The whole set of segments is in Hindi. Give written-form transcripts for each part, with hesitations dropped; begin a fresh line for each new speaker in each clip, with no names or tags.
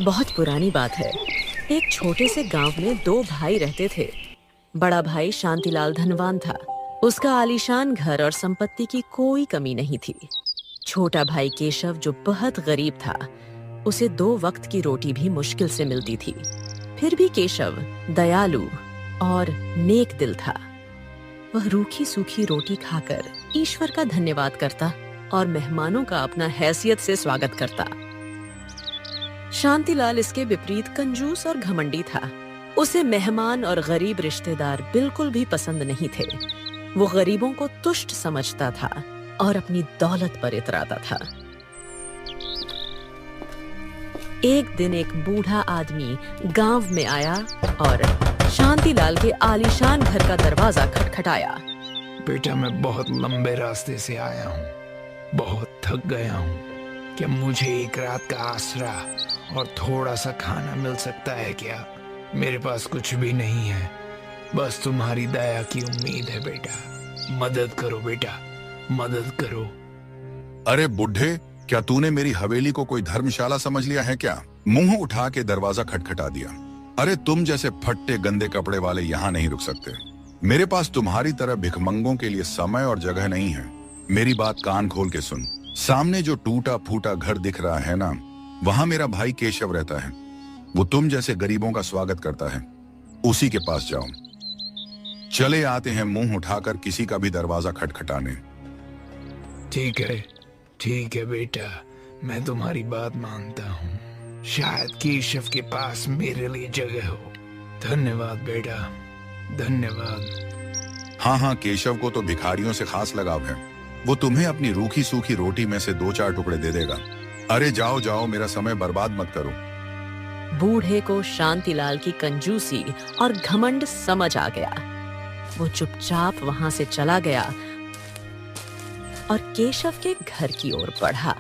बहुत पुरानी बात है। एक छोटे से गांव में दो भाई रहते थे। बड़ा भाई शांतिलाल धनवान था। उसका आलीशान घर और संपत्ति की कोई कमी नहीं थी। छोटा भाई केशव जो बहुत गरीब था, उसे 2 वक्त की रोटी भी मुश्किल से मिलती थी। फिर भी केशव दयालु और नेक दिल था। वह रूखी सूखी रोटी खाकर ईश्वर का धन्यवाद करता और मेहमानों का अपना हैसियत से स्वागत करता। शांतिलाल इसके विपरीत कंजूस और घमंडी था। उसे मेहमान और गरीब रिश्तेदार बिल्कुल भी पसंद नहीं थे। वो गरीबों को तुष्ट समझता था और अपनी दौलत पर इतराता था। एक दिन एक बूढ़ा आदमी गांव में आया और शांतिलाल के आलीशान घर का दरवाजा खटखटाया।
बेटा, मैं बहुत लंबे रास्ते से आया हूँ, बहुत थक गया हूँ। क्या मुझे एक रात का आसरा और थोड़ा सा खाना मिल सकता है क्या? मेरे पास कुछ भी नहीं है, बस तुम्हारी दया की उम्मीद है बेटा। मदद करो बेटा, मदद करो।
अरे बुढ़े, क्या तूने मेरी हवेली को कोई धर्मशाला समझ लिया है क्या? मुंह उठा के दरवाजा खटखटा दिया। अरे तुम जैसे फट्टे गंदे कपड़े वाले यहाँ नहीं रुक सकते। मेरे पास तुम्हारी तरह भिखमंगों के लिए समय और जगह नहीं है। मेरी बात कान खोल के सुन। सामने जो टूटा फूटा घर दिख रहा है ना, वहां मेरा भाई केशव रहता है। वो तुम जैसे गरीबों का स्वागत करता है। उसी के पास जाओ। चले आते हैं मुंह उठाकर किसी का भी दरवाजा खटखटाने।
ठीक है बेटा, मैं तुम्हारी बात मानता हूँ। शायद केशव के पास मेरे लिए जगह हो। धन्यवाद बेटा, धन्यवाद।
हाँ, केशव को तो भिखारियों से खास लगाव है। वो तुम्हें अपनी रूखी सूखी रोटी में से 2-4 टुकड़े दे देगा। अरे जाओ जाओ, मेरा समय बर्बाद मत करो।
बूढ़े को शांतिलाल की कंजूसी और घमंड समझ आ गया। वो चुपचाप वहां से चला गया और केशव के घर की ओर बढ़ा।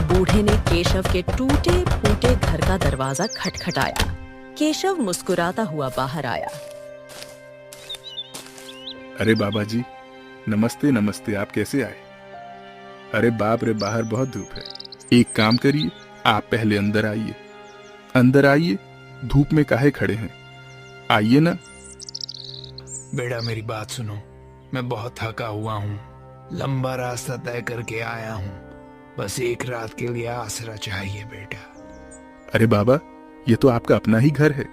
बूढ़े ने केशव के टूटे फूटे घर का दरवाजा खटखटाया। केशव मुस्कुराता हुआ बाहर आया।
अरे बाबा जी, नमस्ते नमस्ते, आप कैसे आए? अरे बाप रे, बाहर बहुत धूप है। एक काम करिए, आप पहले अंदर आइए। अंदर आइए, धूप में काहे खड़े हैं? आइए ना।
बेटा मेरी बात सुनो, मैं बहुत थका हुआ हूँ। लंबा रास्ता तय करके आया हूँ। बस एक रात के लिए आसरा चाहिए बेटा।
अरे बाबा, ये तो आपका अपना ही घर है।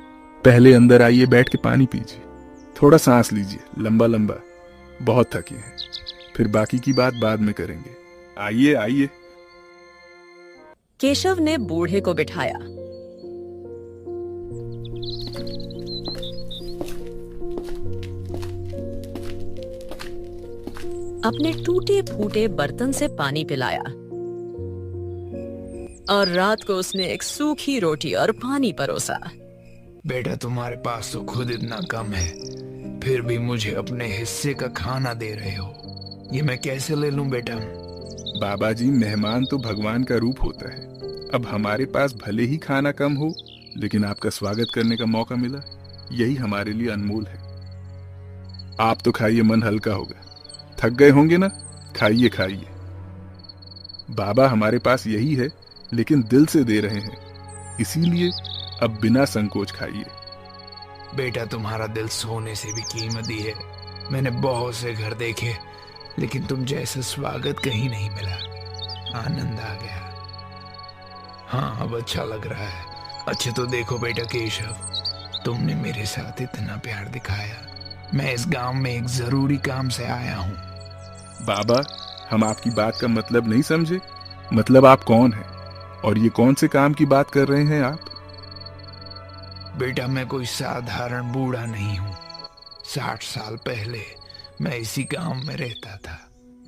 पहले अंदर आइए, बैठ के पानी पीजिए, थोड़ा सांस लीजिए लंबा लंबा। बहुत थके हैं, फिर बाकी की बात बाद में करेंगे। आइए आइए।
केशव ने बूढ़े को बिठाया। अपने टूटे फूटे बर्तन से पानी पिलाया और रात को उसने एक सूखी रोटी और पानी परोसा।
बेटा, तुम्हारे पास तो खुद इतना कम है, फिर भी मुझे अपने हिस्से का खाना दे रहे हो। ये मैं कैसे ले लूं बेटा?
बाबा जी, मेहमान तो भगवान का रूप होता है। अब हमारे पास भले ही खाना कम हो, लेकिन आपका स्वागत करने का मौका मिला, यही हमारे लिए अनमोल है। आप तो खाइए, मन हल्का होगा। थक गए होंगे ना, खाइए खाइए। बाबा, हमारे पास यही है, लेकिन दिल से दे रहे हैं, इसीलिए अब बिना संकोच खाइए।
बेटा, तुम्हारा दिल सोने से भी कीमती है। मैंने बहुत से घर देखे, लेकिन तुम जैसा स्वागत कहीं नहीं मिला। आनंद आ गया। हाँ, अब अच्छा लग रहा है। अच्छा तो देखो बेटा केशव, तुमने मेरे साथ इतना प्यार दिखाया। मैं इस गांव में एक जरूरी काम से आया हूँ।
बाबा, हम आपकी बात का मतलब नहीं समझे। मतलब आप कौन हैं और ये कौन से काम की बात कर रहे हैं आप?
बेटा, मैं कोई साधारण बूढ़ा नहीं हूँ। 60 साल पहले मैं इसी गांव में रहता था।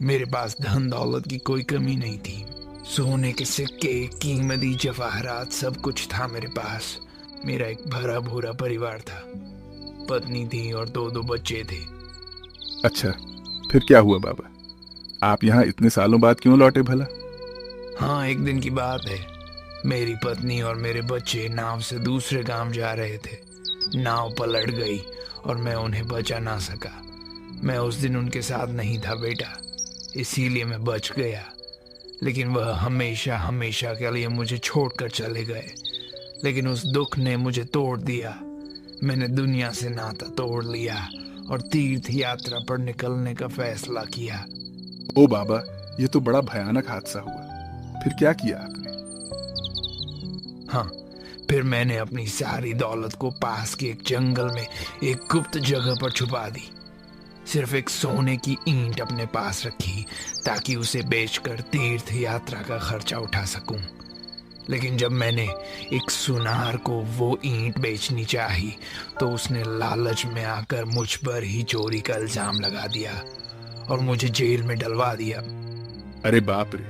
मेरे पास धन दौलत की कोई कमी नहीं थी। सोने के सिक्के, कीमती जवाहरात, सब कुछ था मेरे पास। मेरा एक भरा भूरा परिवार था। पत्नी थी और 2 बच्चे थे।
अच्छा, फिर क्या हुआ बाबा? आप यहाँ इतने सालों बाद क्यों लौटे भला?
हाँ, एक दिन की बात है। मेरी पत्नी और मेरे बच्चे नाव से दूसरे गांव जा रहे थे। नाव पलट गई और मैं उन्हें बचा ना सका। मैं उस दिन उनके साथ नहीं था बेटा, इसीलिए मैं बच गया। लेकिन वह हमेशा हमेशा के लिए मुझे छोड़कर चले गए। लेकिन उस दुख ने मुझे तोड़ दिया। मैंने दुनिया से नाता तोड़ लिया और तीर्थ यात्रा पर निकलने का फैसला किया।
ओ बाबा, ये तो बड़ा भयानक हादसा हुआ। फिर क्या किया आपने?
हाँ, फिर मैंने अपनी सारी दौलत को पास के एक जंगल में एक गुप्त जगह पर छुपा दी। सिर्फ एक सोने की ईंट अपने पास रखी ताकि उसे बेचकर तीर्थ यात्रा का खर्चा उठा सकूं। लेकिन जब मैंने एक सुनार को वो ईंट बेचनी चाही तो उसने लालच में आकर मुझ पर ही चोरी का इल्जाम लगा दिया और मुझे जेल में डलवा दिया।
अरे बाप रे,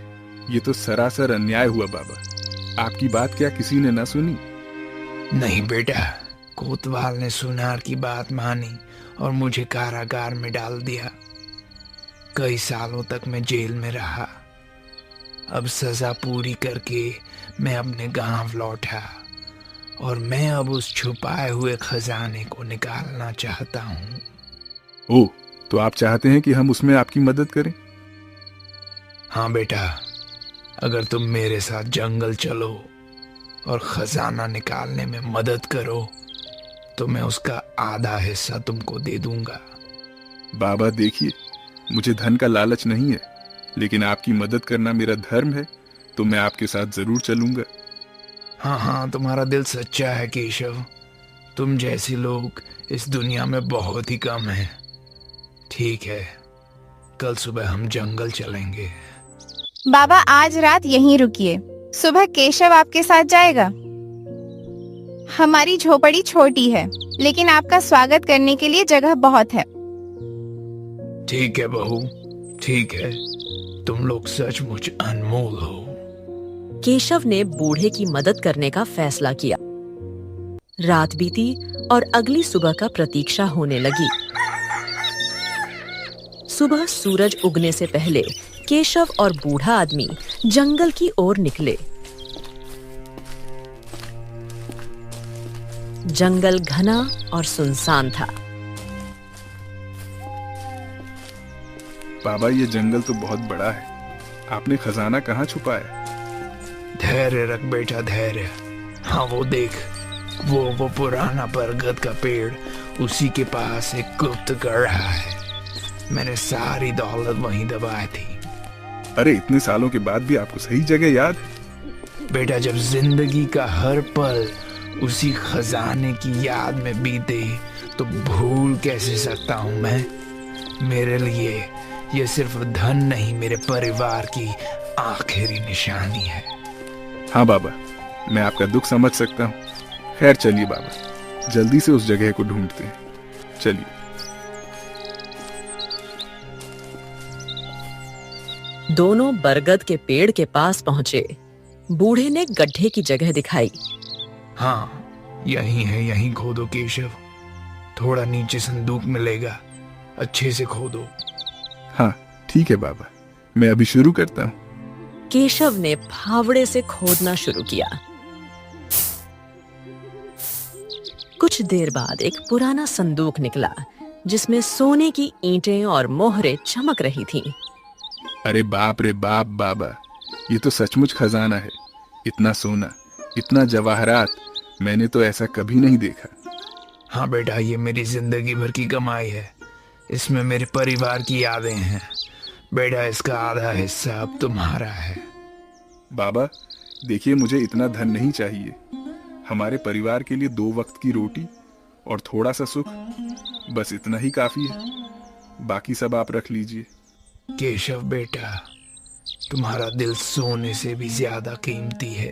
ये तो सरासर अन्याय हुआ बाबा। आपकी बात क्या किसी ने ना सुनी?
नहीं बेटा, कोतवाल ने सुनार की बात मानी और मुझे कारागार में डाल दिया। कई सालों तक मैं जेल में रहा। अब सजा पूरी करके मैं अपने गांव लौटा और मैं अब उस छुपाए हुए खजाने को निकालना चाहता हूँ।
ओह, तो आप चाहते हैं कि हम उसमें आपकी मदद करें?
हाँ बेटा, अगर तुम मेरे साथ जंगल चलो और खजाना निकालने में मदद करो तो मैं उसका आधा हिस्सा तुमको दे दूंगा।
बाबा देखिए, मुझे धन का लालच नहीं है, लेकिन आपकी मदद करना मेरा धर्म है, तो मैं आपके साथ जरूर चलूंगा।
हाँ हाँ, तुम्हारा दिल सच्चा है केशव। तुम जैसे लोग इस दुनिया में बहुत ही कम हैं। ठीक है, कल सुबह हम जंगल चलेंगे।
बाबा आज रात यहीं रुकिए, सुबह केशव आपके साथ जाएगा। हमारी झोपड़ी छोटी है, लेकिन आपका स्वागत करने के लिए जगह बहुत है।
ठीक है बहू, ठीक है। तुम लोग सचमुच अनमोल हो।
केशव ने बूढ़े की मदद करने का फैसला किया। रात बीती और अगली सुबह का प्रतीक्षा होने लगी। सुबह सूरज उगने से पहले केशव और बूढ़ा आदमी जंगल की ओर निकले। जंगल घना और सुनसान था।
बाबा, ये जंगल तो बहुत बड़ा है। आपने खजाना कहाँ छुपाया?
धैर्य रख बेटा, धैर्य। हाँ वो देख, वो पुराना बरगद का पेड़, उसी के पास एक गुप्त गढ़ है। मैंने सारी दौलत वहीं दबाई थी।
अरे इतने सालों के बाद भी आपको सही जगह याद है?
बेटा, जब जिंदगी का हर पल उसी खजाने की याद में बीते तो भूल कैसे सकता हूँ मैं। मेरे लिए ये सिर्फ धन नहीं, मेरे परिवार की आखिरी निशानी है।
हाँ बाबा, मैं आपका दुख समझ सकता हूँ। खैर चलिए बाबा, जल्दी से उस जगह को ढूंढते हैं। चलिए।
दोनों बरगद के पेड़ के पास पहुंचे। बूढ़े ने गड्ढे की जगह दिखाई।
हाँ, यही है, यहीं खोदो केशव। थोड़ा नीचे संदूक मिलेगा, अच्छे से खोदो।
हाँ ठीक है बाबा, मैं अभी शुरू करता हूँ।
केशव ने फावड़े से खोदना शुरू किया। कुछ देर बाद एक पुराना संदूक निकला जिसमें सोने की ईंटें और मोहरें चमक रही थीं।
अरे बाप रे बाप बाबा, ये तो सचमुच खजाना है। इतना सोना, इतना जवाहरात, मैंने तो ऐसा कभी नहीं देखा।
हाँ बेटा, ये मेरी जिंदगी भर की कमाई है। इसमें मेरे परिवार की यादें हैं। बेटा, इसका आधा हिस्सा अब तुम्हारा है।
बाबा देखिए, मुझे इतना धन नहीं चाहिए। हमारे परिवार के लिए 2 वक्त की रोटी और थोड़ा सा सुख, बस इतना ही काफी है। बाकी सब आप रख लीजिए।
केशव बेटा, तुम्हारा दिल सोने से भी ज्यादा कीमती है।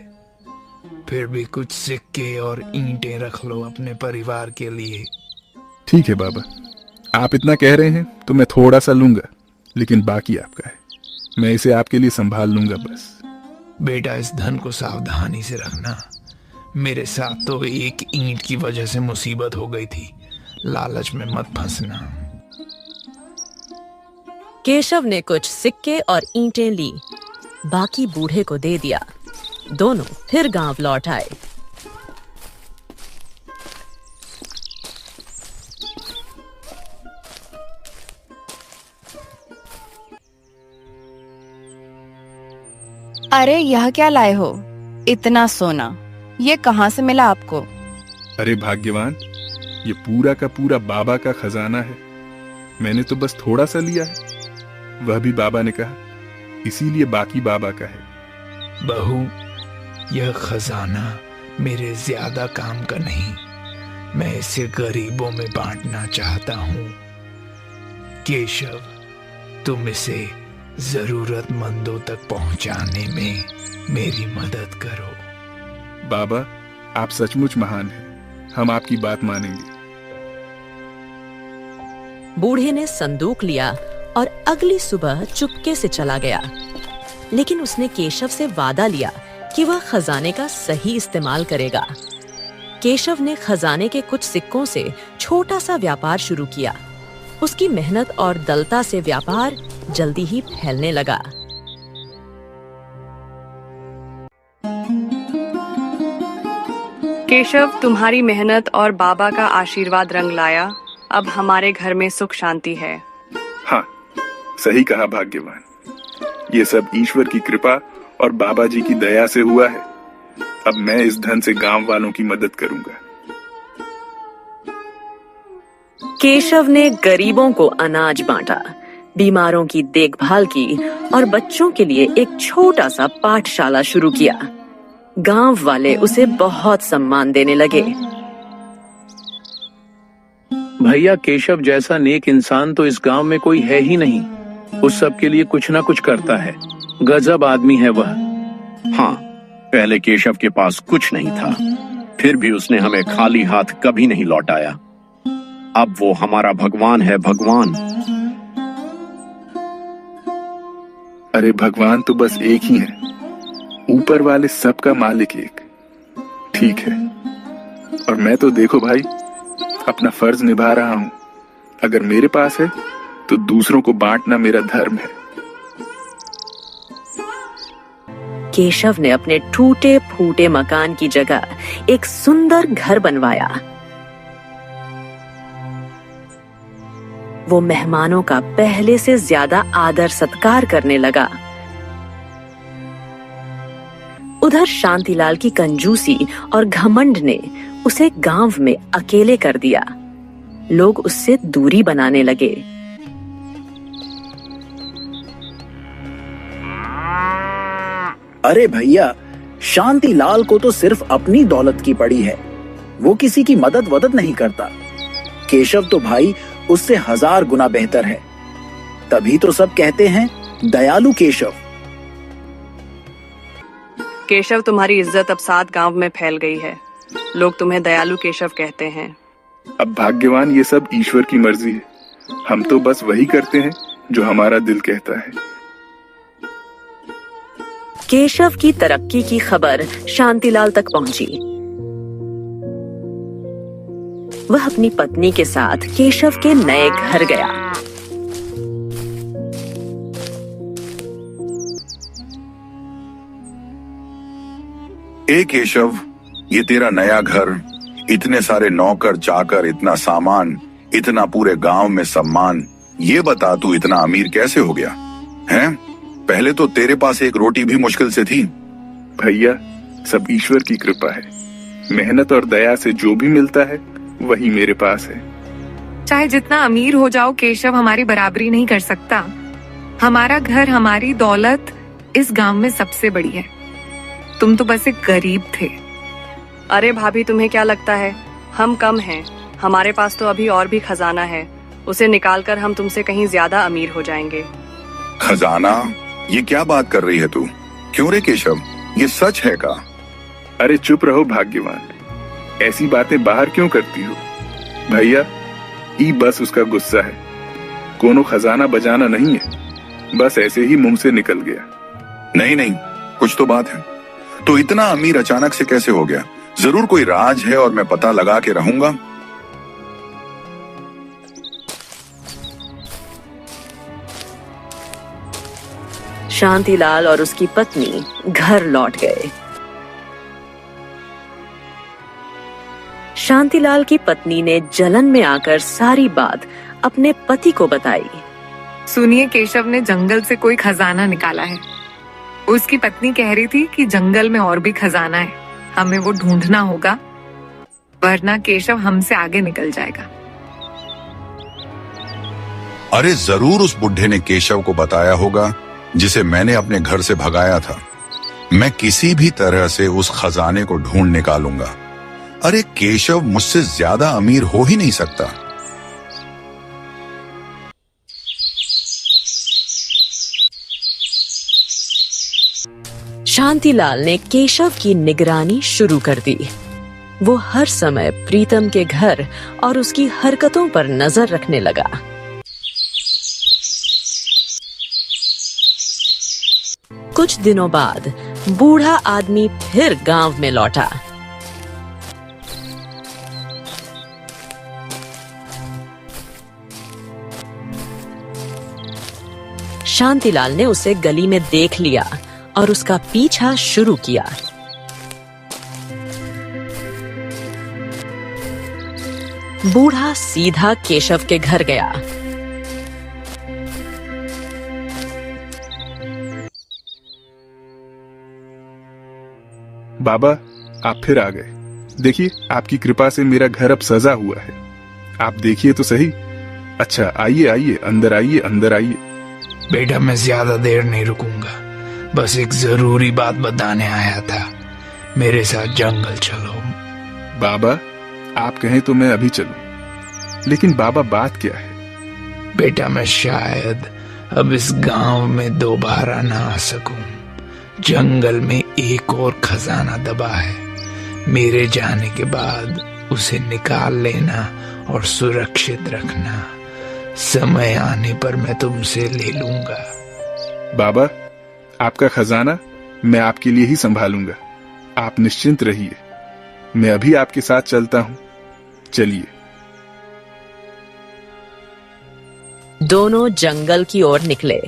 फिर भी कुछ सिक्के और ईंटें रख लो अपने परिवार के लिए।
ठीक है बाबा, आप इतना कह रहे हैं तो मैं थोड़ा सा लूंगा, लेकिन बाकी आपका है। मैं इसे आपके लिए संभाल लूंगा बस।
बेटा, इस धन को सावधानी से रखना। मेरे साथ तो एक ईंट की वजह से मुसीबत हो गई थी। लालच में मत फंसना।
केशव ने कुछ सिक्के और ईंटें ली, बाकी बूढ़े को दे दिया। दोनों फिर गांव लौट आए।
अरे यह क्या लाए हो? इतना सोना ये कहाँ से मिला आपको?
अरे भाग्यवान, ये पूरा का पूरा बाबा का खजाना है। मैंने तो बस थोड़ा सा लिया है, वह भी बाबा ने कहा, इसीलिए बाकी बाबा का है।
बहू, यह खजाना मेरे ज्यादा काम का नहीं, मैं इसे गरीबों में बांटना चाहता हूँ। केशव, तुम इसे जरूरतमंदों तक पहुंचाने में मेरी मदद करो।
बाबा, आप सचमुच महान हैं, हम आपकी बात मानेंगे।
बूढ़े ने संदूक लिया और अगली सुबह चुपके से चला गया। लेकिन उसने केशव से वादा लिया कि वह खजाने का सही इस्तेमाल करेगा। केशव ने खजाने के कुछ सिक्कों से छोटा सा व्यापार शुरू किया। उसकी मेहनत और दलता से व्यापार जल्दी ही फैलने लगा।
केशव, तुम्हारी मेहनत और बाबा का आशीर्वाद रंग लाया। अब हमारे घर में सुख शांति है।
हाँ, सही कहा भाग्यवान। ये सब ईश्वर की कृपा और बाबा जी की दया से हुआ है। अब मैं इस धन से गांव वालों की मदद करूंगा।
केशव ने गरीबों को अनाज बांटा, बीमारों की देखभाल की और बच्चों के लिए एक छोटा सा पाठशाला शुरू किया। गांव वाले उसे बहुत सम्मान देने लगे।
भैया, केशव जैसा नेक इंसान तो इस गांव में कोई है ही नहीं। उस सब के लिए कुछ ना कुछ करता है। गजब आदमी है वह।
हाँ, पहले केशव के पास कुछ नहीं था, फिर भी उसने हमें खाली हाथ कभी नहीं लौटाया। अब वो हमारा भगवान है, भगवान।
अरे भगवान तो बस एक ही है, ऊपर वाले सबका मालिक एक। ठीक है, और मैं तो देखो भाई, अपना फर्ज निभा रहा हूं। अगर मेरे पास है तो दूसरों को बांटना मेरा धर्म है।
केशव ने अपने टूटे फूटे मकान की जगह एक सुंदर घर बनवाया। वो मेहमानों का पहले से ज्यादा आदर सत्कार करने लगा। उधर शांतिलाल की कंजूसी और घमंड ने उसे गांव में अकेले कर दिया। लोग उससे दूरी बनाने लगे।
अरे भैया, शांतिलाल को तो सिर्फ अपनी दौलत की पड़ी है, वो किसी की मदद वदद नहीं करता। केशव तो भाई उससे 1000 गुना बेहतर है, तभी तो सब कहते हैं दयालु केशव।
केशव, तुम्हारी इज्जत अब 7 गांव में फैल गई है। लोग तुम्हें दयालु केशव कहते हैं।
अब भाग्यवान, ये सब ईश्वर की मर्जी है। हम तो बस वही करते हैं जो हमारा दिल कहता है।
केशव की तरक्की की खबर शांतिलाल तक पहुंची। वह अपनी पत्नी के साथ केशव के नए घर गया।
ए केशव, ये तेरा नया घर, इतने सारे नौकर चाकर, इतना सामान, इतना पूरे गांव में सम्मान। ये बता, तू इतना अमीर कैसे हो गया हैं? पहले तो तेरे पास एक रोटी भी मुश्किल से थी।
भैया, सब ईश्वर की कृपा है। मेहनत और दया से जो भी मिलता है वही मेरे पास है।
चाहे जितना अमीर हो जाओ, केशव हमारी बराबरी नहीं कर सकता। हमारा घर, हमारी दौलत इस गांव में सबसे बड़ी है। तुम तो बस एक गरीब थे।
अरे भाभी, तुम्हें क्या लगता है हम कम हैं? हमारे पास तो अभी और भी खजाना है। उसे निकालकर हम तुमसे कहीं ज्यादा अमीर हो जाएंगे।
खजाना? ये क्या बात कर रही है तू? क्यों रे केशव, ये सच है का?
अरे चुप रहो भाग्यवान, ऐसी बातें बाहर क्यों करती हो? भैया, ई बस उसका गुस्सा है। कोनो खजाना बजाना नहीं है, बस ऐसे ही मुंह से निकल गया।
नहीं नहीं, कुछ तो बात है। तो इतना अमीर अचानक से कैसे हो गया? जरूर कोई राज है और मैं पता लगा के रहूंगा।
शांतिलाल और उसकी पत्नी घर लौट गए। शांतिलाल की पत्नी ने जलन में आकर सारी बात अपने पति को बताई।
सुनिए, केशव ने जंगल से कोई खजाना निकाला है। उसकी पत्नी कह रही थी कि जंगल में और भी खजाना है, हमें वो ढूंढना होगा, वरना केशव हमसे आगे निकल जाएगा।
अरे जरूर उस बुढ़े ने केशव को बताया होगा, जिसे मैंने अपने घर से भगाया था। मैं किसी भी तरह से उस खजाने को ढूंढ निकालूंगा। अरे केशव मुझसे ज्यादा अमीर हो ही नहीं सकता।
शांतिलाल ने केशव की निगरानी शुरू कर दी। वो हर समय प्रीतम के घर और उसकी हरकतों पर नजर रखने लगा। कुछ दिनों बाद बूढ़ा आदमी फिर गांव में लौटा। शांतिलाल ने उसे गली में देख लिया और उसका पीछा शुरू किया। बूढ़ा सीधा केशव के घर गया।
बाबा, आप फिर आ गए। देखिए, आपकी कृपा से मेरा घर अब सजा हुआ है। आप देखिए तो सही। अच्छा, आइए आइए, अंदर आइए, अंदर आइए।
बेटा, मैं ज्यादा देर नहीं रुकूंगा, बस एक जरूरी बात बताने आया था। मेरे साथ जंगल चलो।
बाबा, आप कहें तो मैं अभी चलूं, लेकिन बाबा बात क्या है?
बेटा, मैं शायद अब इस गांव में दोबारा ना आ सकूं। जंगल में एक और खजाना दबा है। मेरे जाने के बाद उसे निकाल लेना और सुरक्षित रखना। समय आने पर मैं तुमसे ले लूंगा।
बाबा, आपका खजाना मैं आपके लिए ही संभालूंगा। आप निश्चिंत रहिए, मैं अभी आपके साथ चलता हूं। चलिए।
दोनों जंगल की ओर निकले।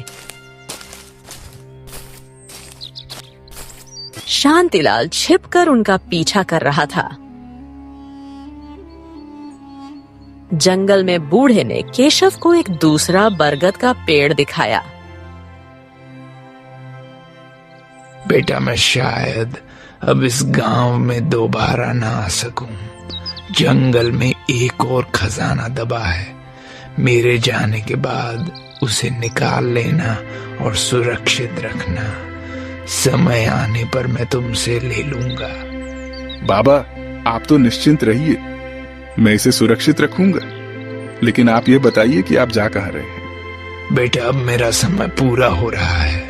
शांतिलाल छिपकर उनका पीछा कर रहा था। जंगल में बूढ़े ने केशव को एक दूसरा बरगद का पेड़ दिखाया।
बेटा, मैं शायद अब इस गांव में दोबारा ना आ सकूं। जंगल में एक और खजाना दबा है। मेरे जाने के बाद उसे निकाल लेना और सुरक्षित रखना। समय आने पर मैं तुमसे ले लूंगा।
बाबा, आप तो निश्चिंत रहिए, मैं इसे सुरक्षित रखूंगा। लेकिन आप ये बताइए कि आप जा कहाँ रहे हैं?
बेटा, अब मेरा समय पूरा हो रहा है।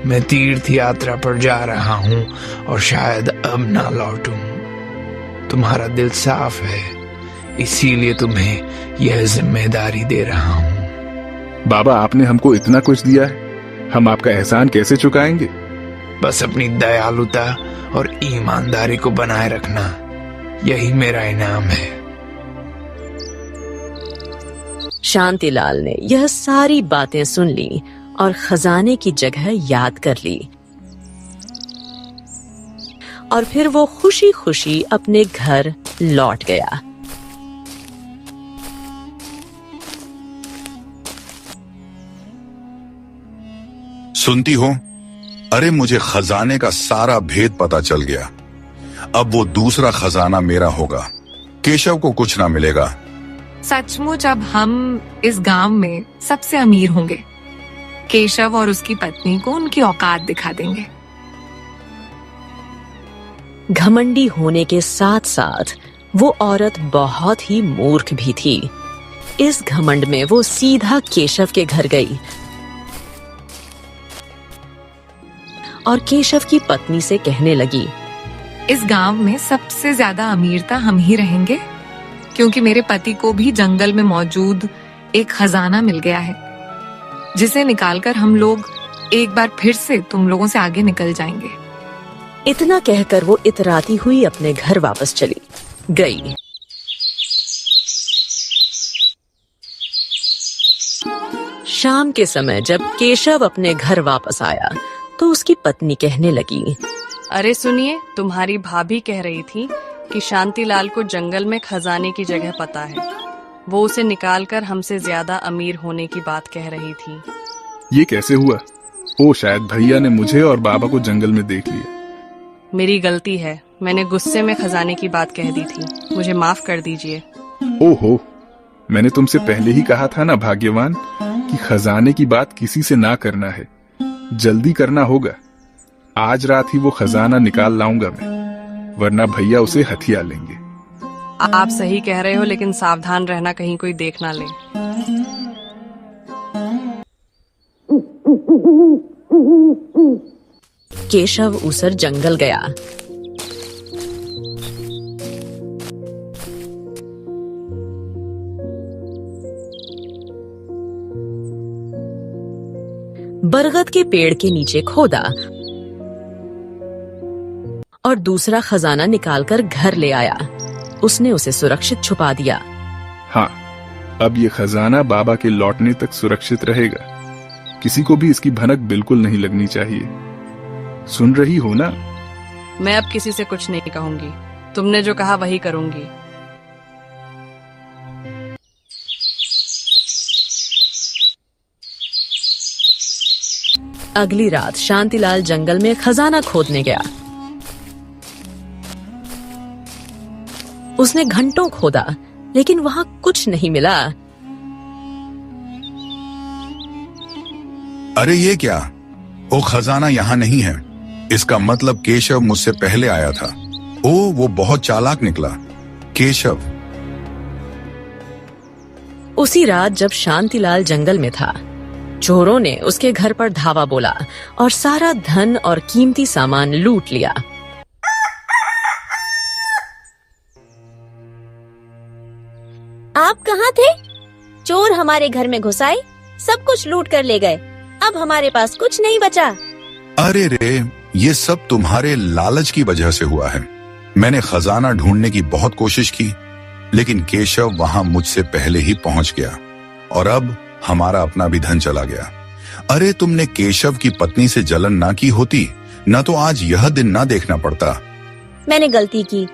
मैं तीर्थ यात्रा पर जा रहा हूँ और शायद अब ना लौटूं। तुम्हारा दिल साफ है, इसीलिए तुम्हें यह जिम्मेदारी दे रहा हूँ।
बाबा, आपने हमको इतना कुछ दिया है, हम आपका एहसान कैसे चुकाएंगे?
बस अपनी दयालुता और ईमानदारी को बनाए रखना, यही मेरा इनाम है।
शांतिलाल ने यह सारी बातें सुन ली और खजाने की जगह याद कर ली। और फिर वो खुशी खुशी अपने घर लौट गया।
सुनती हो? अरे मुझे खजाने का सारा भेद पता चल गया। अब वो दूसरा खजाना मेरा होगा। केशव को कुछ ना मिलेगा।
सचमुच अब हम इस गांव में सबसे अमीर होंगे। केशव और उसकी पत्नी को उनकी औकात दिखा देंगे।
घमंडी होने के साथ साथ वो औरत बहुत ही मूर्ख भी थी। इस घमंड में वो सीधा केशव के घर गई और केशव की पत्नी से कहने लगी,
इस गांव में सबसे ज्यादा अमीरता हम ही रहेंगे, क्योंकि मेरे पति को भी जंगल में मौजूद एक खजाना मिल गया है, जिसे निकालकर हम लोग एक बार फिर से तुम लोगों से आगे निकल जाएंगे।
इतना कहकर वो इतराती हुई अपने घर वापस चली गई। शाम के समय जब केशव अपने घर वापस आया तो उसकी पत्नी कहने लगी,
अरे सुनिए, तुम्हारी भाभी कह रही थी कि शांतिलाल को जंगल में खजाने की जगह पता है। वो उसे निकालकर हमसे ज्यादा अमीर होने की बात कह रही थी।
ये कैसे हुआ? ओ शायद भैया ने मुझे और बाबा को जंगल में देख लिया।
मेरी गलती है, मैंने गुस्से में खजाने की बात कह दी थी, मुझे माफ कर दीजिए।
ओहो, मैंने तुमसे पहले ही कहा था ना भाग्यवान कि खजाने की बात किसी से ना करना है। जल्दी करना होगा, आज रात ही वो खजाना निकाल लाऊंगा मैं, वरना भैया उसे हथिया लेंगे।
आप सही कह रहे हो, लेकिन सावधान रहना कहीं कोई देख ना ले।
केशव उसर जंगल गया। बरगद के पेड़ के नीचे खोदा और दूसरा खजाना निकालकर घर ले आया। उसने उसे सुरक्षित छुपा दिया।
हाँ, अब ये खजाना बाबा के लौटने तक सुरक्षित रहेगा। किसी को भी इसकी भनक बिल्कुल नहीं लगनी चाहिए। सुन रही हो ना?
मैं अब किसी से कुछ नहीं कहूंगी, तुमने जो कहा वही करूंगी।
अगली रात शांतिलाल जंगल में खजाना खोदने गया। उसने घंटों खोदा, लेकिन वहां कुछ नहीं मिला।
अरे ये क्या? वो खजाना यहाँ नहीं है। इसका मतलब केशव मुझसे पहले आया था। ओ, वो बहुत चालाक निकला। केशव।
उसी रात जब शांतिलाल जंगल में था, चोरों ने उसके घर पर धावा बोला और सारा धन और कीमती सामान लूट लिया।
आप कहाँ थे? चोर हमारे घर में घुस आए, सब कुछ लूट कर ले गए। अब हमारे पास कुछ नहीं बचा।
अरे रे, ये सब तुम्हारे लालच की वजह से हुआ है। मैंने खजाना ढूंढने की बहुत कोशिश की, लेकिन केशव वहां मुझसे पहले ही पहुंच गया और अब हमारा अपना भी धन चला गया। अरे तुमने केशव की पत्नी से जलन ना की होती, न तो आज यह दिन ना देखना पड़ता।
मैंने गलती की,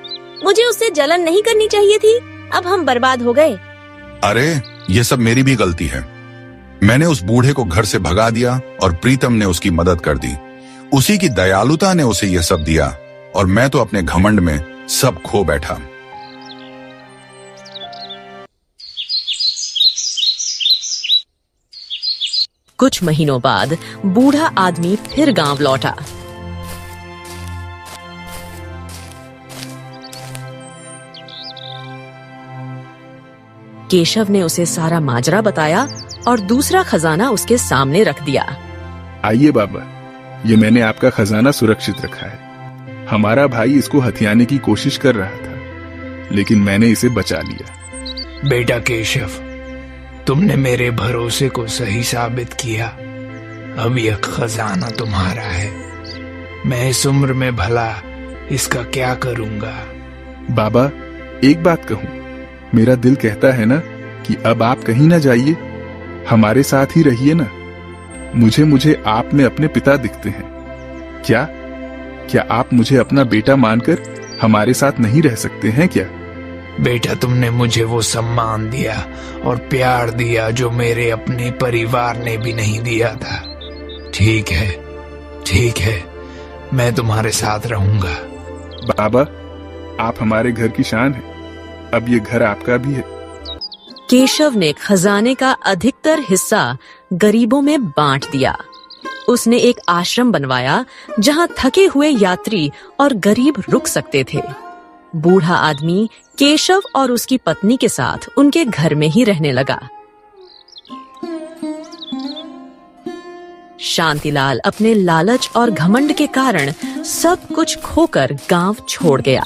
मुझे उससे जलन नहीं करनी चाहिए थी। अब हम बर्बाद हो गए।
अरे ये सब मेरी भी गलती है। मैंने उस बूढ़े को घर से भगा दिया और प्रीतम ने उसकी मदद कर दी। उसी की दयालुता ने उसे यह सब दिया और मैं तो अपने घमंड में सब खो बैठा।
कुछ महीनों बाद बूढ़ा आदमी फिर गांव लौटा। केशव ने उसे सारा माजरा बताया और दूसरा खजाना उसके सामने रख दिया।
आइए बाबा, ये मैंने आपका खजाना सुरक्षित रखा है। हमारा भाई इसको हथियाने की कोशिश कर रहा था, लेकिन मैंने इसे बचा लिया।
बेटा केशव, तुमने मेरे भरोसे को सही साबित किया। अब यह खजाना तुम्हारा है। मैं इस उम्र में भला इसका क्या करूंगा?
बाबा, एक बात कहूं, मेरा दिल कहता है ना कि अब आप कहीं ना जाइए, हमारे साथ ही रहिए ना। मुझे आप में अपने पिता दिखते हैं। क्या आप मुझे अपना बेटा मानकर हमारे साथ नहीं रह सकते हैं क्या?
बेटा, तुमने मुझे वो सम्मान दिया और प्यार दिया जो मेरे अपने परिवार ने भी नहीं दिया था। ठीक है, मैं तुम्हारे साथ रहूंगा।
बाबा, आप हमारे घर की शान हैं। अब ये घर आपका भी है।
केशव ने खजाने का अधिकतर हिस्सा गरीबों में बांट दिया। उसने एक आश्रम बनवाया जहां थके हुए यात्री और गरीब रुक सकते थे। बूढ़ा आदमी केशव और उसकी पत्नी के साथ उनके घर में ही रहने लगा। शांतिलाल अपने लालच और घमंड के कारण सब कुछ खोकर गांव छोड़ गया।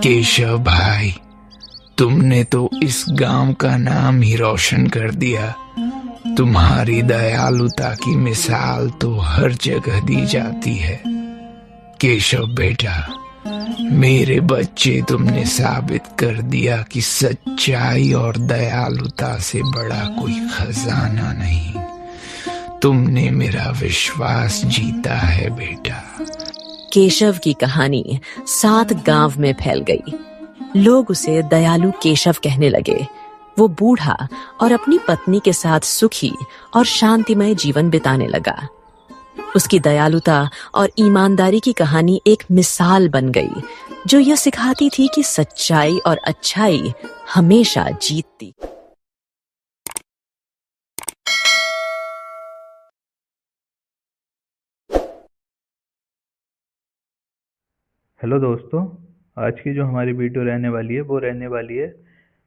केशव भाई, तुमने तो इस गांव का नाम ही रोशन कर दिया। तुम्हारी दयालुता की मिसाल तो हर जगह दी जाती है। केशव बेटा, मेरे बच्चे, तुमने साबित कर दिया कि सच्चाई और दयालुता से बड़ा कोई खजाना नहीं। तुमने मेरा विश्वास जीता है बेटा।
केशव की कहानी 7 गांव में फैल गई। लोग उसे दयालु केशव कहने लगे। वो बूढ़ा और अपनी पत्नी के साथ सुखी और शांतिमय जीवन बिताने लगा। उसकी दयालुता और ईमानदारी की कहानी एक मिसाल बन गई, जो यह सिखाती थी कि सच्चाई और अच्छाई हमेशा जीतती।
हेलो दोस्तों, आज की जो हमारी वीडियो रहने वाली है वो रहने वाली है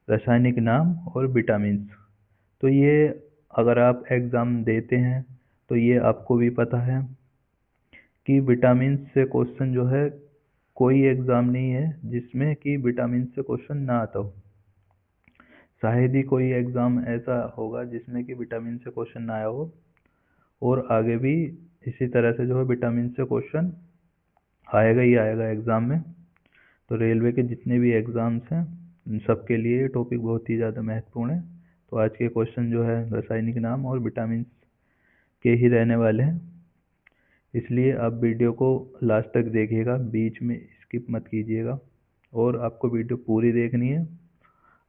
रासायनिक नाम और विटामिन्स। तो ये अगर आप एग्ज़ाम देते हैं तो ये आपको भी पता है कि विटामिन्स से क्वेश्चन जो है, कोई एग्ज़ाम नहीं है जिसमें कि विटामिन से क्वेश्चन ना आता हो। शायद ही कोई एग्ज़ाम ऐसा होगा जिसमें कि विटामिन से क्वेश्चन ना आया हो, और आगे भी इसी तरह से जो है विटामिन से क्वेश्चन आएगा ही आएगा एग्ज़ाम में। तो रेलवे के जितने भी एग्ज़ाम्स हैं उन सब के लिए टॉपिक बहुत ही ज़्यादा महत्वपूर्ण है। तो आज के क्वेश्चन जो है रासायनिक नाम और विटामिन के ही रहने वाले हैं, इसलिए आप वीडियो को लास्ट तक देखिएगा, बीच में स्किप मत कीजिएगा, और आपको वीडियो पूरी देखनी है।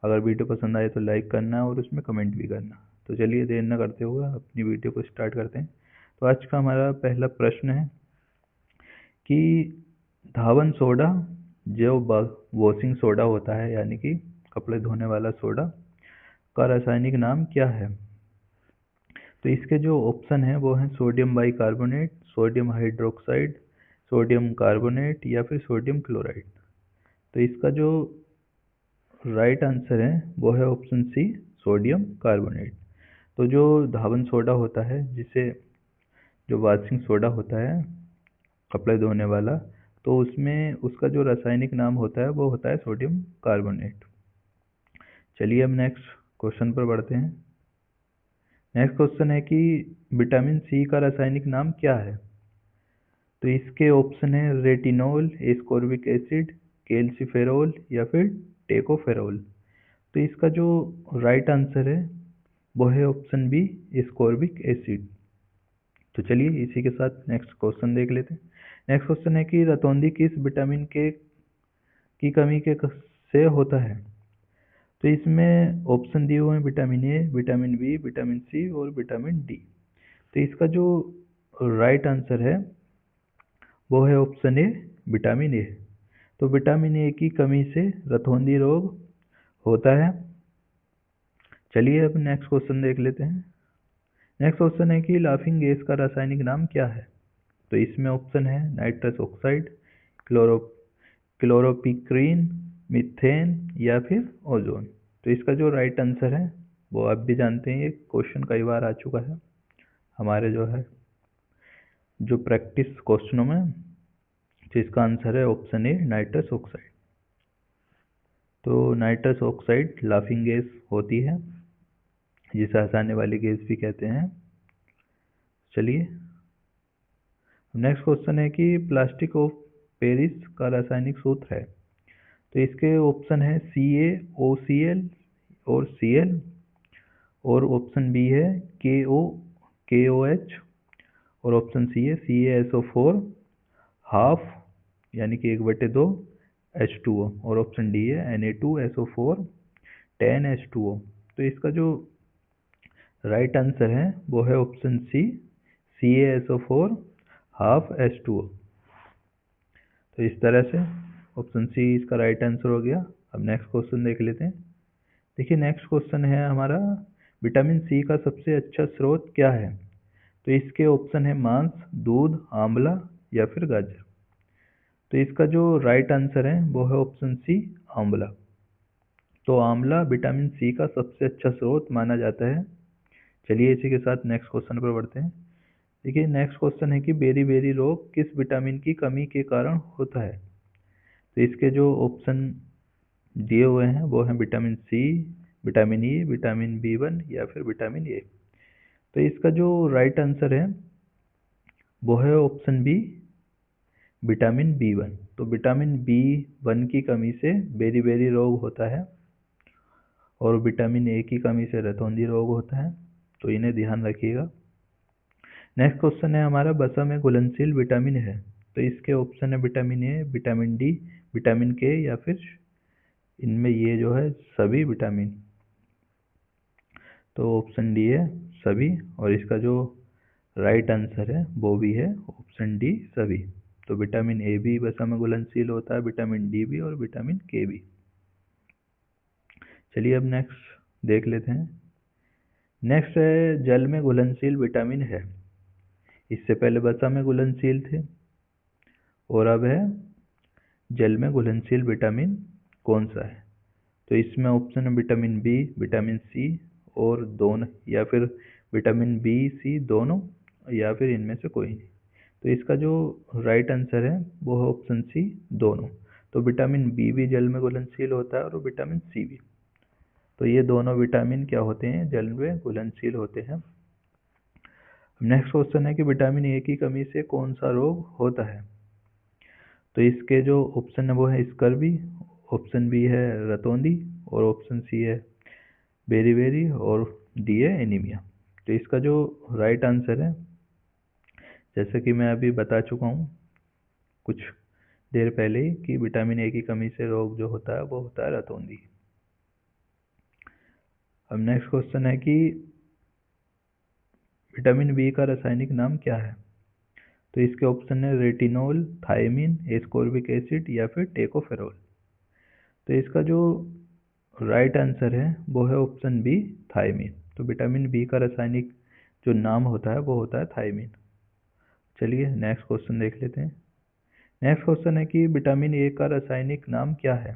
अगर वीडियो पसंद आए तो लाइक करना है और उसमें कमेंट भी करना। तो चलिए देर न करते हुए अपनी वीडियो को स्टार्ट करते हैं। तो आज का हमारा पहला प्रश्न है कि धावन सोडा, जो वॉशिंग सोडा होता है यानी कि कपड़े धोने वाला सोडा, का रासायनिक नाम क्या है। तो इसके जो ऑप्शन है वो हैं sodium bicarbonate, sodium hydroxide, sodium carbonate या फिर सोडियम क्लोराइड। तो इसका जो राइट आंसर है वो है ऑप्शन सी, सोडियम कार्बोनेट। तो जो धावन सोडा होता है, जिसे जो वॉशिंग सोडा होता है कपड़े धोने वाला, तो उसमें उसका जो रासायनिक नाम होता है वो होता है सोडियम कार्बोनेट। चलिए अब नेक्स्ट क्वेश्चन पर बढ़ते हैं। नेक्स्ट क्वेश्चन है कि विटामिन सी का रासायनिक नाम क्या है। तो इसके ऑप्शन है रेटिनॉल, एस्कॉर्बिक एसिड, कैल्सिफेरॉल या फिर टेकोफेरॉल। तो इसका जो राइट आंसर है वो है ऑप्शन बी, एस्कॉर्बिक एसिड। तो चलिए इसी के साथ नेक्स्ट क्वेश्चन देख लेते हैं। नेक्स्ट क्वेश्चन है कि रतौंधी किस विटामिन के की कमी के से होता है। तो इसमें ऑप्शन दिए हुए हैं vitamin A, vitamin B, vitamin C और विटामिन डी। तो इसका जो राइट आंसर है वो है ऑप्शन ए, विटामिन ए। तो विटामिन ए की कमी से रतौंधी रोग होता है। चलिए अब नेक्स्ट क्वेश्चन देख लेते हैं। नेक्स्ट क्वेश्चन है कि लाफिंग गैस का रासायनिक नाम क्या है। तो इसमें ऑप्शन है नाइट्रस ऑक्साइड, क्लोरोपिक्रीन, मीथेन या फिर ओजोन। तो इसका जो राइट आंसर है वो आप भी जानते हैं, ये क्वेश्चन कई बार आ चुका है हमारे जो है जो प्रैक्टिस क्वेश्चनों में। तो इसका आंसर है ऑप्शन ए, नाइट्रस ऑक्साइड। तो नाइट्रस ऑक्साइड लाफिंग गैस होती है, जिसे हंसाने वाली गैस भी कहते हैं। चलिए नेक्स्ट क्वेश्चन है कि प्लास्टिक ऑफ पेरिस का रासायनिक सूत्र है। तो इसके ऑप्शन है CaOCl और Cl, और ऑप्शन बी है KOH, और ऑप्शन सी है CaSO4 हाफ यानी कि 1/2 H2O, और ऑप्शन डी है Na2SO4 10H2O। तो इसका जो राइट आंसर है वो है option C, CaSO4 half H2O। तो इस तरह से ऑप्शन सी इसका राइट आंसर हो गया। अब नेक्स्ट क्वेश्चन देख लेते हैं। देखिए नेक्स्ट क्वेश्चन है हमारा, विटामिन सी का सबसे अच्छा स्रोत क्या है। तो इसके ऑप्शन है मांस, दूध, आंवला या फिर गाजर। तो इसका जो राइट आंसर है वो है ऑप्शन सी, आंवला। तो आंवला विटामिन सी का सबसे अच्छा स्रोत माना जाता है। चलिए इसी के साथ नेक्स्ट क्वेश्चन पर बढ़ते हैं। देखिए नेक्स्ट क्वेश्चन है कि बेरी बेरी रोग किस विटामिन की कमी के कारण होता है। तो इसके जो ऑप्शन दिए हुए हैं वो हैं vitamin C, vitamin E, vitamin B1 या फिर विटामिन ए। तो इसका जो राइट आंसर है वो है ऑप्शन बी, विटामिन B1। तो विटामिन B1 की कमी से बेरी बेरी रोग होता है, और विटामिन ए की कमी से रतौंधी रोग होता है। तो इन्हें ध्यान रखिएगा। नेक्स्ट क्वेश्चन है हमारा, वसा में घुलनशील विटामिन है। तो इसके ऑप्शन है vitamin A, vitamin D, vitamin के या फिर इनमें ये जो है सभी विटामिन। तो ऑप्शन डी है सभी, और इसका जो राइट आंसर है वो भी है ऑप्शन डी सभी। तो विटामिन ए भी वसा में घुलनशील होता है, विटामिन डी भी और विटामिन के भी। चलिए अब नेक्स्ट देख लेते हैं। नेक्स्ट है जल में घुलनशील विटामिन है। इससे पहले वसा में घुलनशील थे और अब है जल में घुलनशील विटामिन कौन सा है। तो इसमें ऑप्शन है विटामिन बी, विटामिन सी और दोनों, या फिर विटामिन बी सी दोनों, या फिर इनमें से कोई नहीं। तो इसका जो राइट आंसर है वो है ऑप्शन सी दोनों। तो विटामिन बी भी जल में घुलनशील होता है और विटामिन सी भी। तो ये दोनों विटामिन क्या होते हैं, जल में घुलनशील होते हैं। नेक्स्ट क्वेश्चन है कि विटामिन ए की कमी से कौन सा रोग होता है। तो इसके जो ऑप्शन है वो है स्कर्वी, ऑप्शन बी है रतौंधी और ऑप्शन सी है बेरीबेरी और डी है एनीमिया। तो इसका जो राइट आंसर है, जैसे कि मैं अभी बता चुका हूँ कुछ देर पहले ही, कि विटामिन ए की कमी से रोग जो होता है वो होता है रतौंधी। अब नेक्स्ट क्वेश्चन है कि विटामिन बी का रासायनिक नाम क्या है। तो इसके ऑप्शन है रेटिनॉल, थायमिन, एस्कॉर्बिक एसिड या फिर टेकोफेरोल। तो इसका जो राइट आंसर है वो है ऑप्शन बी थायमिन। तो विटामिन बी का रासायनिक जो नाम होता है वो होता है थायमिन। चलिए नेक्स्ट क्वेश्चन देख लेते हैं। नेक्स्ट क्वेश्चन है कि विटामिन ए का रासायनिक नाम क्या है।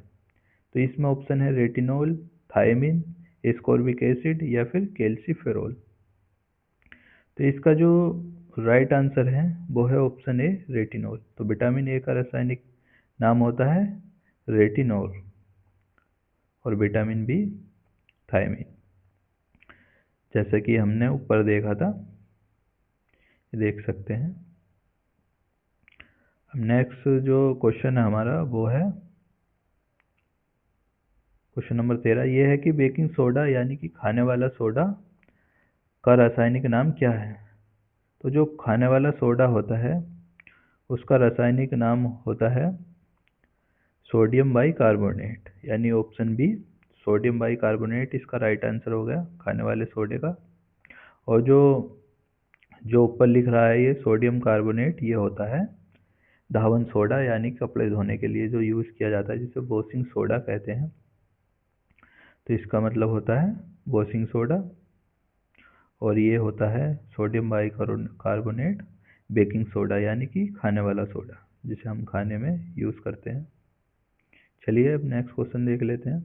तो इसमें ऑप्शन है रेटिनॉल, थायमिन, एस्कॉर्बिक एसिड या फिर कैल्सीफेरोल। तो इसका जो राइट आंसर है वो है ऑप्शन ए रेटिनॉल। तो विटामिन ए का रासायनिक नाम होता है रेटिनॉल और विटामिन बी थायमिन, जैसे कि हमने ऊपर देखा था, देख सकते हैं। अब नेक्स्ट जो क्वेश्चन है हमारा वो है क्वेश्चन नंबर 13। ये है कि बेकिंग सोडा यानी कि खाने वाला सोडा का रासायनिक नाम क्या है। तो जो खाने वाला सोडा होता है उसका रासायनिक नाम होता है सोडियम बाइकार्बोनेट, यानी ऑप्शन बी सोडियम बाइकार्बोनेट इसका राइट आंसर हो गया खाने वाले सोडे का। और जो ऊपर लिख रहा है ये सोडियम कार्बोनेट, ये होता है धावन सोडा, यानी कपड़े धोने के लिए जो यूज़ किया जाता है, जिसे वॉशिंग सोडा कहते हैं। तो इसका मतलब होता है वॉशिंग सोडा, और ये होता है सोडियम बाइकार्बोनेट बेकिंग सोडा, यानी कि खाने वाला सोडा जिसे हम खाने में यूज़ करते हैं। चलिए अब नेक्स्ट क्वेश्चन देख लेते हैं।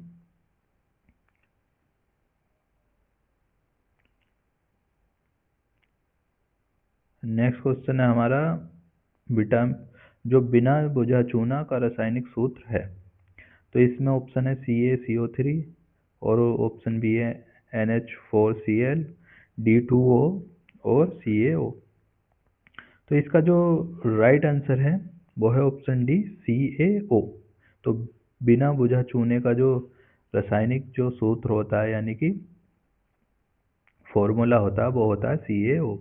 नेक्स्ट क्वेश्चन है हमारा जो बिना बुझा चूना का रासायनिक सूत्र है। तो इसमें ऑप्शन है CaCO3 और ऑप्शन बी है NH4Cl, D2O और CaO। तो इसका जो राइट आंसर है वो है ऑप्शन डी CaO। तो बिना बुझा चूने का जो रासायनिक जो सूत्र होता है, यानी कि फॉर्मूला होता है, वो होता है CaO।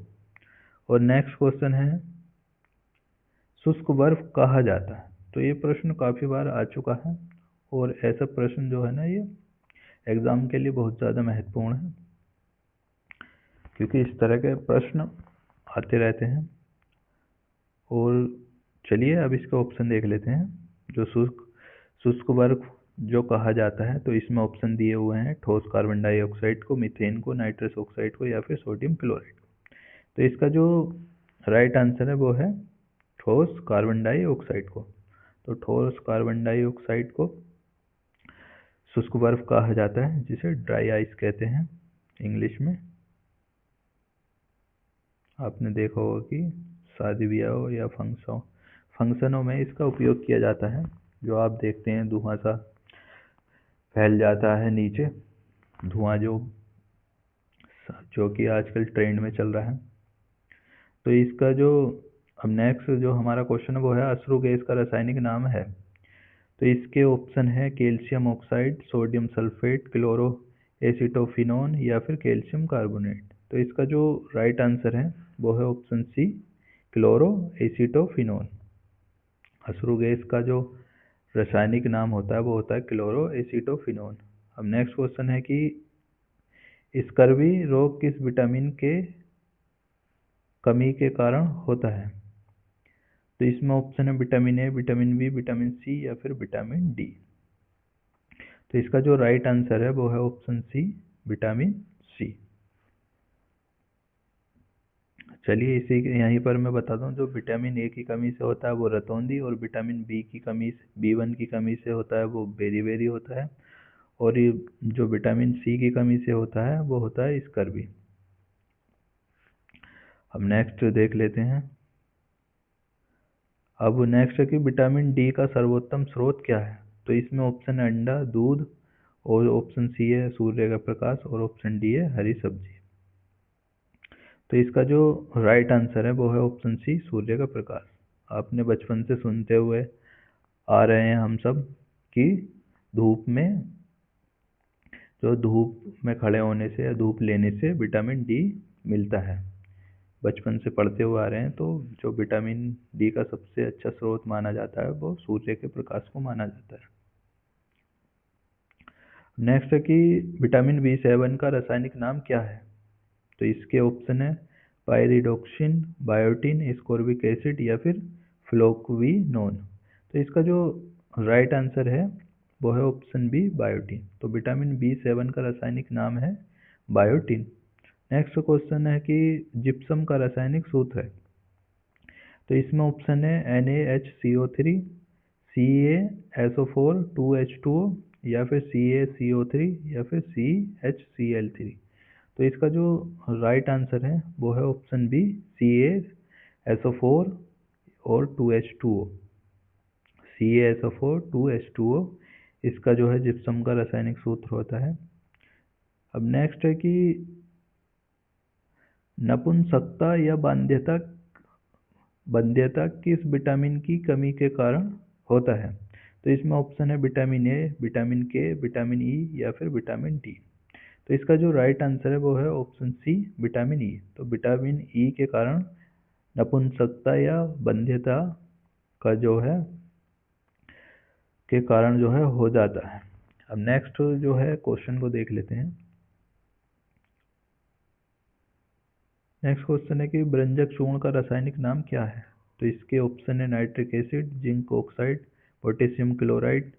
और नेक्स्ट क्वेश्चन है शुष्क बर्फ कहा जाता है। तो ये प्रश्न काफ़ी बार आ चुका है, और ऐसा प्रश्न जो है ना ये एग्ज़ाम के लिए बहुत ज़्यादा महत्वपूर्ण है, क्योंकि इस तरह के प्रश्न आते रहते हैं। और चलिए अब इसका ऑप्शन देख लेते हैं। जो शुष्क बर्फ जो कहा जाता है, तो इसमें ऑप्शन दिए हुए हैं ठोस कार्बन डाइऑक्साइड को, मीथेन को, नाइट्रस ऑक्साइड को या फिर सोडियम क्लोराइड को। तो इसका जो राइट आंसर है वो है ठोस कार्बन डाइऑक्साइड को। तो ठोस कार्बन डाइऑक्साइड को शुष्क बर्फ कहा जाता है, जिसे ड्राई आइस कहते हैं इंग्लिश में। आपने देखा होगा कि शादी ब्याह या फंक्शनों में इसका उपयोग किया जाता है। जो आप देखते हैं धुआं सा फैल जाता है नीचे, धुआं जो कि आजकल ट्रेंड में चल रहा है। तो इसका जो अब नेक्स्ट जो हमारा क्वेश्चन है वो है अश्रु गैस का रासायनिक नाम है। तो इसके ऑप्शन है calcium oxide, sodium sulphate, chloro acetophenone या फिर कैल्शियम कार्बोनेट। तो इसका जो राइट आंसर है वो है ऑप्शन सी क्लोरो एसिटोफिनोन। अश्रु गैस का जो रासायनिक नाम होता है वो होता है क्लोरो एसिटोफिनोन। अब नेक्स्ट क्वेश्चन है कि स्कर्वी रोग किस विटामिन के कमी के कारण होता है? तो इसमें ऑप्शन है vitamin A, vitamin B, vitamin C या फिर विटामिन डी। तो इसका जो राइट आंसर है वो है ऑप्शन सी, विटामिन सी। चलिए इसी यहीं पर मैं बताता हूँ, जो विटामिन ए की कमी से होता है वो रतौंधी, और विटामिन बी की कमी B1 की कमी से होता है वो बेरी होता है, और ये जो विटामिन सी की कमी से होता है वो होता है स्कर्वी। अब नेक्स्ट देख लेते हैं। अब नेक्स्ट है कि विटामिन डी का सर्वोत्तम स्रोत क्या है? तो इसमें ऑप्शन है अंडा, दूध, और ऑप्शन सी है सूर्य का प्रकाश, और ऑप्शन डी है हरी सब्जी। तो इसका जो राइट आंसर है वो है ऑप्शन सी, सूर्य का प्रकाश। आपने बचपन से सुनते हुए आ रहे हैं हम सब कि धूप में खड़े होने से या धूप लेने से विटामिन डी मिलता है। बचपन से पढ़ते हुए आ रहे हैं, तो जो विटामिन डी का सबसे अच्छा स्रोत माना जाता है वो सूर्य के प्रकाश को माना जाता है। नेक्स्ट है कि विटामिन B7 का रासायनिक नाम क्या है? तो इसके ऑप्शन है पायरिडोक्सिन, बायोटिन, एस्कॉर्बिक एसिड या फिर फ्लोक्विनोन। तो इसका जो राइट आंसर है वो है ऑप्शन बी, बायोटिन। तो विटामिन B7 का रासायनिक नाम है बायोटिन। नेक्स्ट क्वेश्चन है कि जिप्सम का रासायनिक सूत्र है। तो इसमें ऑप्शन है NaHCO3, CaSO4, 2H2O या फिर CaCO3 या फिर CHCl3। तो इसका जो राइट आंसर है वो है ऑप्शन बी, CaSO4 और 2H2O। CaSO4, 2H2O इसका जो है जिप्सम का रासायनिक सूत्र होता है। अब नेक्स्ट है कि नपुंसकता या बंध्यता किस विटामिन की कमी के कारण होता है? तो इसमें ऑप्शन है विटामिन ए, विटामिन के, विटामिन ई या फिर विटामिन डी। तो इसका जो राइट आंसर है वो है ऑप्शन सी, विटामिन ई। तो विटामिन ई के कारण नपुंसकता या बंध्यता का जो है के कारण जो है हो जाता है। अब नेक्स्ट जो है क्वेश्चन को देख लेते हैं। नेक्स्ट क्वेश्चन है कि ब्रंजक चूर्ण का रासायनिक नाम क्या है? तो इसके ऑप्शन है nitric acid, zinc oxide, potassium chloride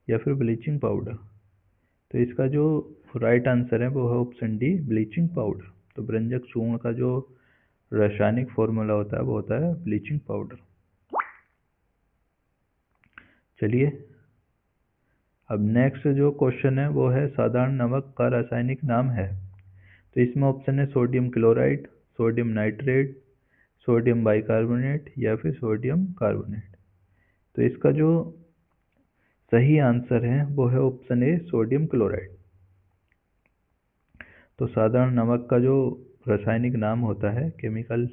या फिर ब्लीचिंग पाउडर। तो इसका जो राइट आंसर है वो है ऑप्शन डी, ब्लीचिंग पाउडर। तो ब्रंजक चूर्ण का जो रासायनिक फॉर्मूला होता है वो होता है ब्लीचिंग पाउडर। चलिए अब नेक्स्ट जो क्वेश्चन है वो है साधारण नमक का रासायनिक नाम है। तो इसमें ऑप्शन है sodium chloride, sodium nitrate, sodium bicarbonate या फिर सोडियम कार्बोनेट। तो इसका जो सही आंसर है वो है ऑप्शन ए, सोडियम क्लोराइड। तो साधारण नमक का जो रासायनिक नाम होता है, केमिकल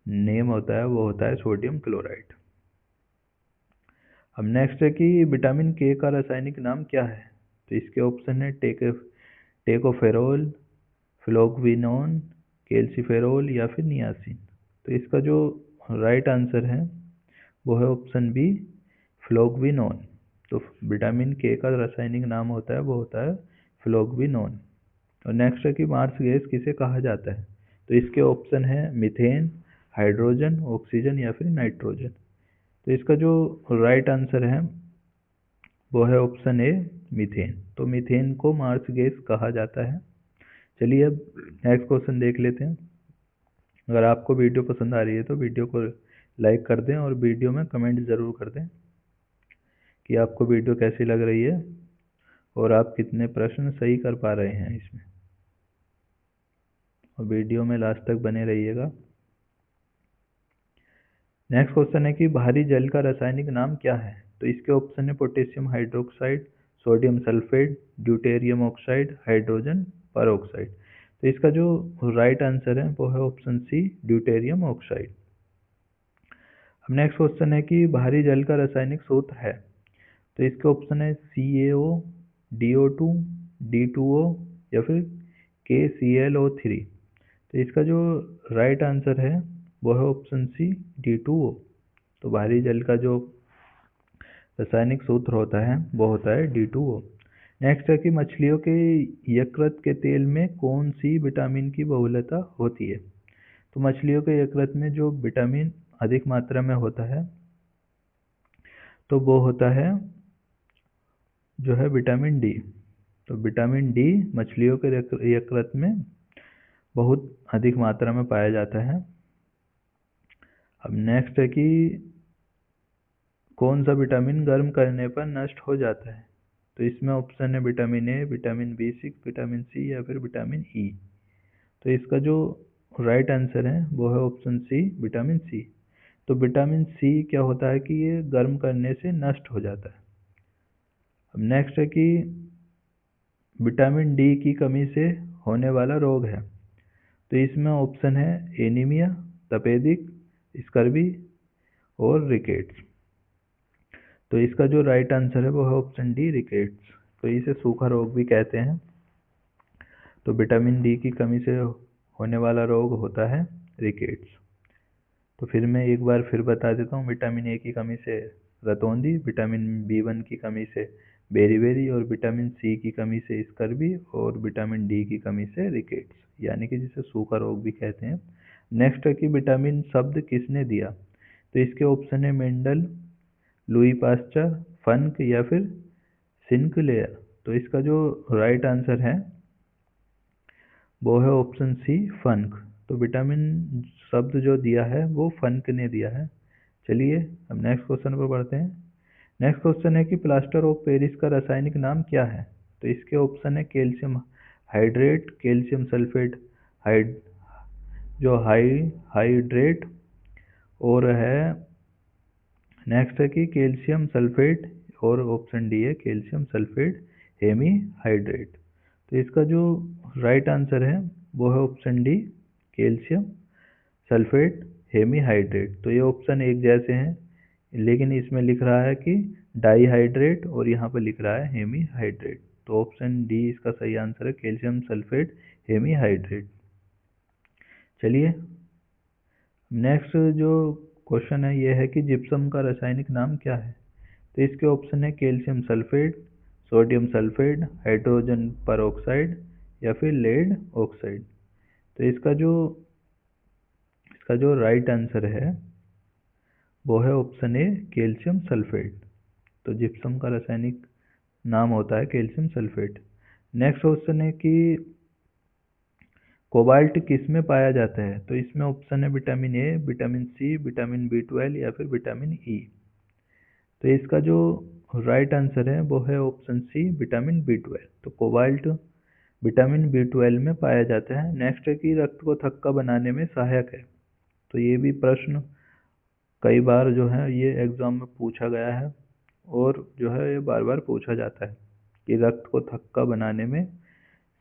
नेम होता है, वो होता है सोडियम क्लोराइड। अब नेक्स्ट है कि विटामिन के का रासायनिक नाम क्या है? तो इसके ऑप्शन है टेकोफेरोल, फ्लोक्विनोन, कैल्सीफेरोल या फिर नियासिन। तो इसका जो राइट आंसर है वो है ऑप्शन बी, फ्लोक्विनोन। तो विटामिन के का रासायनिक नाम होता है वो होता है फ्लोक्विनोन। और नेक्स्ट है कि मार्स गैस किसे कहा जाता है? तो इसके ऑप्शन है मीथेन, हाइड्रोजन, ऑक्सीजन या फिर नाइट्रोजन। तो इसका जो राइट आंसर है वो है ऑप्शन ए, मीथेन। तो मीथेन को मार्स गैस कहा जाता है। चलिए अब नेक्स्ट क्वेश्चन देख लेते हैं। अगर आपको वीडियो पसंद आ रही है तो वीडियो को लाइक कर दें और वीडियो में कमेंट ज़रूर कर दें कि आपको वीडियो कैसी लग रही है और आप कितने प्रश्न सही कर पा रहे हैं इसमें। और वीडियो में लास्ट तक बने रहिएगा। नेक्स्ट क्वेश्चन है कि भारी जल का रासायनिक नाम क्या है? तो इसके ऑप्शन है potassium hydroxide, sodium sulphate, deuterium oxide, hydrogen peroxide. तो इसका जो राइट आंसर है वो है ऑप्शन सी, ड्यूटेरियम ऑक्साइड। अब नेक्स्ट क्वेश्चन है कि भारी जल का रासायनिक सूत्र है। तो इसके ऑप्शन है CaO, DO2, D2O या फिर KClO3। तो इसका जो राइट आंसर है वो है ऑप्शन सी, D2O। तो भारी जल का जो रासायनिक सूत्र होता है वो होता है D2O। नेक्स्ट है कि मछलियों के यकृत के तेल में कौन सी विटामिन की बहुलता होती है। तो मछलियों के यकृत में जो विटामिन अधिक मात्रा में होता है तो वो होता है जो है विटामिन डी। तो विटामिन डी मछलियों के यकृत में बहुत अधिक मात्रा में पाया जाता है। अब नेक्स्ट है कि कौन सा विटामिन गर्म करने पर नष्ट हो जाता है। तो इसमें ऑप्शन है vitamin A, vitamin B6, vitamin C या फिर विटामिन ई। तो इसका जो राइट आंसर है वो है ऑप्शन सी, विटामिन सी। तो विटामिन सी क्या होता है कि ये गर्म करने से नष्ट हो जाता है। अब नेक्स्ट है कि विटामिन डी की कमी से होने वाला रोग है। तो इसमें ऑप्शन है एनीमिया, तपेदिक, स्कर्वी और रिकेट्स। तो इसका जो राइट आंसर है वो है ऑप्शन डी, रिकेट्स। तो इसे सूखा रोग भी कहते हैं। तो विटामिन डी की कमी से होने वाला रोग होता है रिकेट्स। तो फिर मैं एक बार फिर बता देता हूँ, विटामिन ए की कमी से रतौंधी, विटामिन B1 की कमी से बेरीबेरी और विटामिन सी की कमी से स्कर्वी और विटामिन डी की कमी से रिकेट्स, यानी कि जिसे सूखा रोग भी कहते हैं। नेक्स्ट है कि विटामिन शब्द किसने दिया। तो इसके ऑप्शन है मेंडल, लुई पास्चर, फंक या फिर सिंकलेयर। तो इसका जो राइट आंसर है वो है ऑप्शन सी, फंक। तो विटामिन शब्द जो दिया है वो फंक ने दिया है। चलिए अब नेक्स्ट क्वेश्चन पर बढ़ते हैं। नेक्स्ट क्वेश्चन है कि प्लास्टर ऑफ पेरिस का रासायनिक नाम क्या है। तो इसके ऑप्शन है calcium hydrate, calcium sulphate hydrate, और है नेक्स्ट है कि कैल्शियम सल्फेट, और ऑप्शन डी है कैल्शियम सल्फेट हेमी हाइड्रेट। तो इसका जो राइट आंसर है वो है option D, calcium sulphate hemihydrate. तो ये ऑप्शन एक जैसे हैं, लेकिन इसमें लिख रहा है कि डाईहाइड्रेट और यहाँ पर लिख रहा है हेमी हाइड्रेट। तो ऑप्शन डी इसका सही आंसर है, कैल्शियम सल्फेट हेमी हाइड्रेट। चलिए नेक्स्ट जो क्वेश्चन है ये है कि जिप्सम का रासायनिक नाम क्या है। तो इसके ऑप्शन है calcium sulphate, sodium sulphate, hydrogen peroxide या फिर लेड ऑक्साइड। तो इसका जो राइट आंसर है वो है ऑप्शन ए, कैल्शियम सल्फेट। तो जिप्सम का रासायनिक नाम होता है कैल्शियम सल्फेट। नेक्स्ट क्वेश्चन है कि कोबाल्ट किस में पाया जाता है। तो इसमें ऑप्शन है vitamin A, vitamin C, vitamin B12 या फिर विटामिन ई। तो इसका जो राइट आंसर है वो है ऑप्शन सी, विटामिन B12। तो कोबाल्ट विटामिन B12 में पाया जाता है। नेक्स्ट है कि रक्त को थक्का बनाने में सहायक है। तो ये भी प्रश्न कई बार जो है ये एग्जाम में पूछा गया है और जो है ये बार बार पूछा जाता है कि रक्त को थक्का बनाने में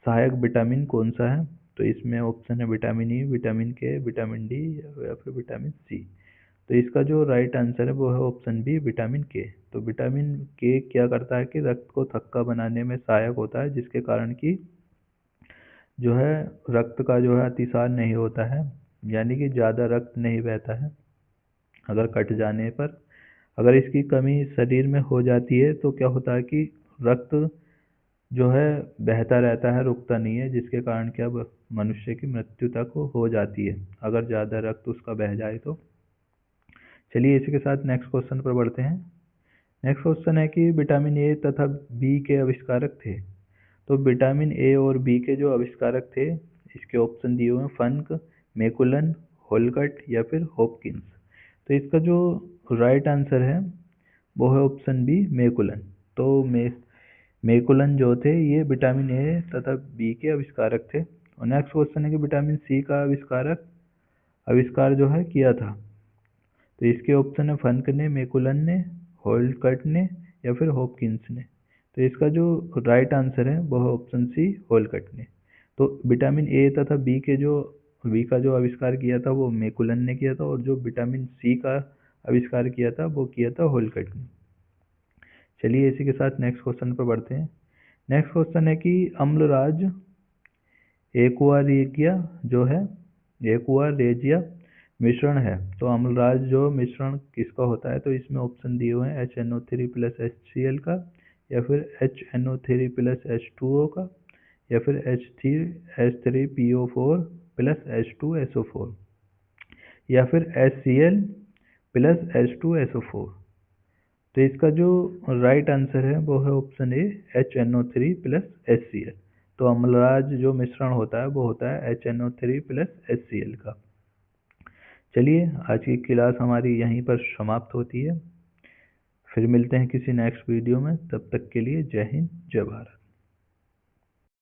सहायक विटामिन कौन सा है। तो इसमें ऑप्शन है विटामिन ई, विटामिन के, विटामिन डी या फिर विटामिन सी। तो इसका जो राइट आंसर है वो है ऑप्शन बी, विटामिन के। तो विटामिन के क्या करता है कि रक्त को थक्का बनाने में सहायक होता है, जिसके कारण कि जो है रक्त का जो है अतिसार नहीं होता है, यानी कि ज़्यादा रक्त नहीं बहता है। अगर कट जाने पर अगर इसकी कमी शरीर में हो जाती है तो क्या होता है कि रक्त जो है बहता रहता है, रुकता नहीं है, जिसके कारण क्या मनुष्य की मृत्यु तक हो जाती है अगर ज़्यादा रक्त उसका बह जाए तो। चलिए इसी के साथ नेक्स्ट क्वेश्चन पर बढ़ते हैं। नेक्स्ट क्वेश्चन है कि विटामिन ए तथा बी के आविष्कारक थे। तो विटामिन ए और बी के जो आविष्कारक थे इसके ऑप्शन दिए हुए हैं, फंक, मैकुलन, होलकट या फिर हॉपकिंस। तो इसका जो राइट आंसर है वो है ऑप्शन बी, मैकुलन। तो मैकुलन जो थे ये विटामिन ए तथा बी के आविष्कारक थे। और नेक्स्ट क्वेश्चन है कि विटामिन सी का आविष्कार जो है किया था। तो इसके ऑप्शन है फंक ने, मैकुलन ने, होलकट ने या फिर हॉपकिंस ने। तो इसका जो राइट आंसर है वो है ऑप्शन सी, होलकट ने। तो विटामिन ए तथा बी का जो आविष्कार किया था वो मैकुलन ने किया था, और जो विटामिन सी का आविष्कार किया था वो किया था होलकट ने। चलिए इसी के साथ नेक्स्ट क्वेश्चन पर बढ़ते हैं। नेक्स्ट क्वेश्चन है कि अम्लराज एक्वारेजिया जो है एक्वारेजिया मिश्रण है। तो अम्लराज जो मिश्रण किसका होता है। तो इसमें ऑप्शन दिए हुए हैं HNO3 + HCl का या फिर HNO3 प्लस H2O का, या फिर H3PO4 प्लस H2SO4, या फिर HCl प्लस H2SO4। तो इसका जो राइट आंसर है वो है option A, HNO3 plus HCl। तो अम्लराज जो मिश्रण होता है वो होता है HNO3 प्लस HCl का। चलिए आज की क्लास हमारी यहीं पर समाप्त होती है। फिर मिलते हैं किसी नेक्स्ट वीडियो में, तब तक के लिए जय हिंद जय भारत।